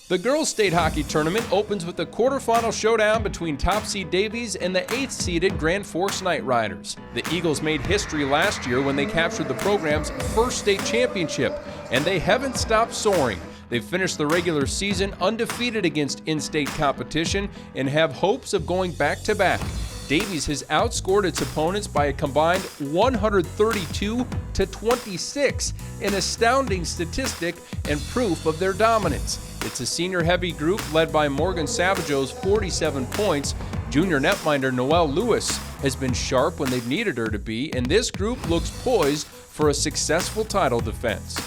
The girls' state hockey tournament opens with a quarterfinal showdown between top seed Davies and the 8th-seeded Grand Forks Knight Riders. The Eagles made history last year when they captured the program's first state championship, and they haven't stopped soaring. They've finished the regular season undefeated against in-state competition and have hopes of going back-to-back. Davies has outscored its opponents by a combined 132-26, an astounding statistic and proof of their dominance. It's a senior-heavy group led by Morgan Savageau's 47 points. Junior netminder Noelle Lewis has been sharp when they've needed her to be, and this group looks poised for a successful title defense.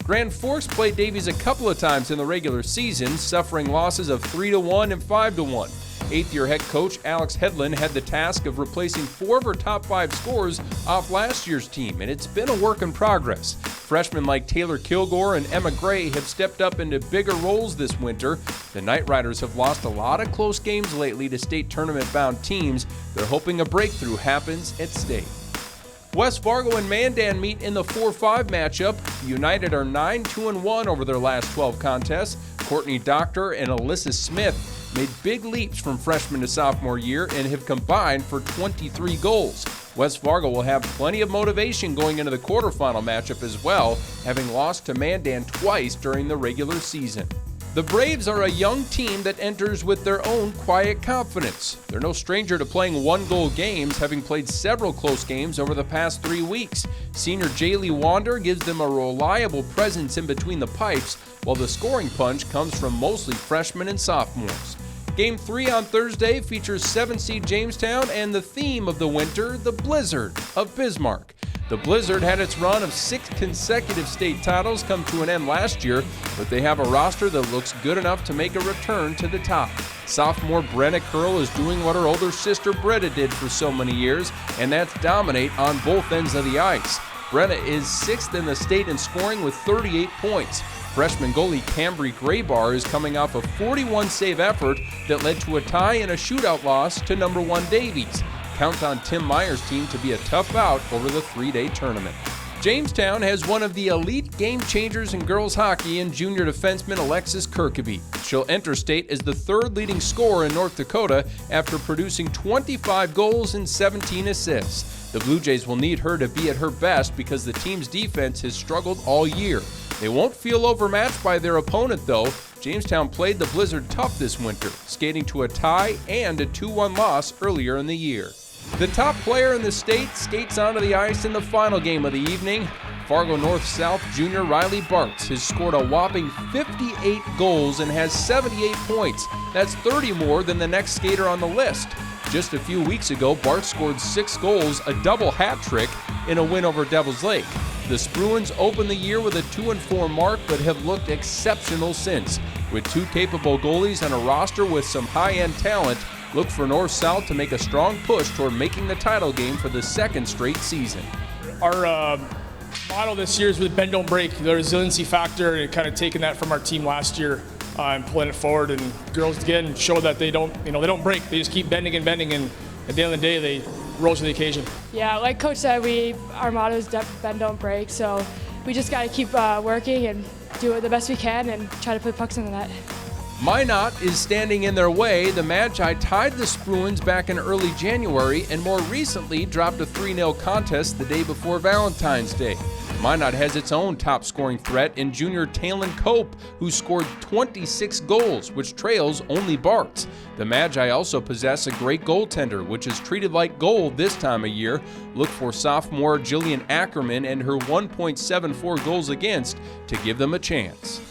Grand Forks played Davies a couple of times in the regular season, suffering losses of 3-1 and 5-1. Eighth-year head coach Alex Hedlund had the task of replacing 4 of her top 5 scorers off last year's team, and it's been a work in progress. Freshmen like Taylor Kilgore and Emma Gray have stepped up into bigger roles this winter. The Knight Riders have lost a lot of close games lately to state tournament-bound teams. They're hoping a breakthrough happens at state. West Fargo and Mandan meet in the 4-5 matchup. The United are 9-2-1 over their last 12 contests. Courtney Doctor and Alyssa Smith made big leaps from freshman to sophomore year and have combined for 23 goals. West Fargo will have plenty of motivation going into the quarterfinal matchup as well, having lost to Mandan twice during the regular season. The Braves are a young team that enters with their own quiet confidence. They're no stranger to playing one-goal games, having played several close games over the past 3 weeks. Senior Jaylee Wander gives them a reliable presence in between the pipes, while the scoring punch comes from mostly freshmen and sophomores. Game 3 on Thursday features 7-seed Jamestown and the theme of the winter, the Blizzard of Bismarck. The Blizzard had its run of 6 consecutive state titles come to an end last year, but they have a roster that looks good enough to make a return to the top. Sophomore Brenna Curl is doing what her older sister Britta did for so many years, and that's dominate on both ends of the ice. Brenna is 6th in the state in scoring with 38 points. Freshman goalie Cambry Graybar is coming off a 41-save effort that led to a tie and a shootout loss to number 1 Davies. Count on Tim Meyer's team to be a tough bout over the 3-day tournament. Jamestown has one of the elite game changers in girls hockey in junior defenseman Alexis Kirkeby. She'll enter state as the 3rd leading scorer in North Dakota after producing 25 goals and 17 assists. The Blue Jays will need her to be at her best because the team's defense has struggled all year. They won't feel overmatched by their opponent, though. Jamestown played the Blizzard tough this winter, skating to a tie and a 2-1 loss earlier in the year. The top player in the state skates onto the ice in the final game of the evening. Fargo North-South junior Riley Bartz has scored a whopping 58 goals and has 78 points. That's 30 more than the next skater on the list. Just a few weeks ago, Bartz scored 6 goals, a double hat trick, in a win over Devil's Lake. The Spruans opened the year with a 2-4 mark, but have looked exceptional since. With 2 capable goalies and a roster with some high-end talent, look for North-South to make a strong push toward making the title game for the 2nd straight season. Our motto this year is with bend don't break, the resiliency factor, and kind of taking that from our team last year and pulling it forward. And girls again show that they don't break. They just keep bending, and at the end of the day, they rose to the occasion. Yeah, like Coach said, our motto is bend don't break. So we just got to keep working and do it the best we can and try to put pucks in the net. Minot is standing in their way. The Magi tied the Spruans back in early January and more recently dropped a 3-0 contest the day before Valentine's Day. Minot has its own top-scoring threat in junior Talon Cope, who scored 26 goals, which trails only Bartz. The Magi also possess a great goaltender, which is treated like gold this time of year. Look for sophomore Jillian Ackerman and her 1.74 goals against to give them a chance.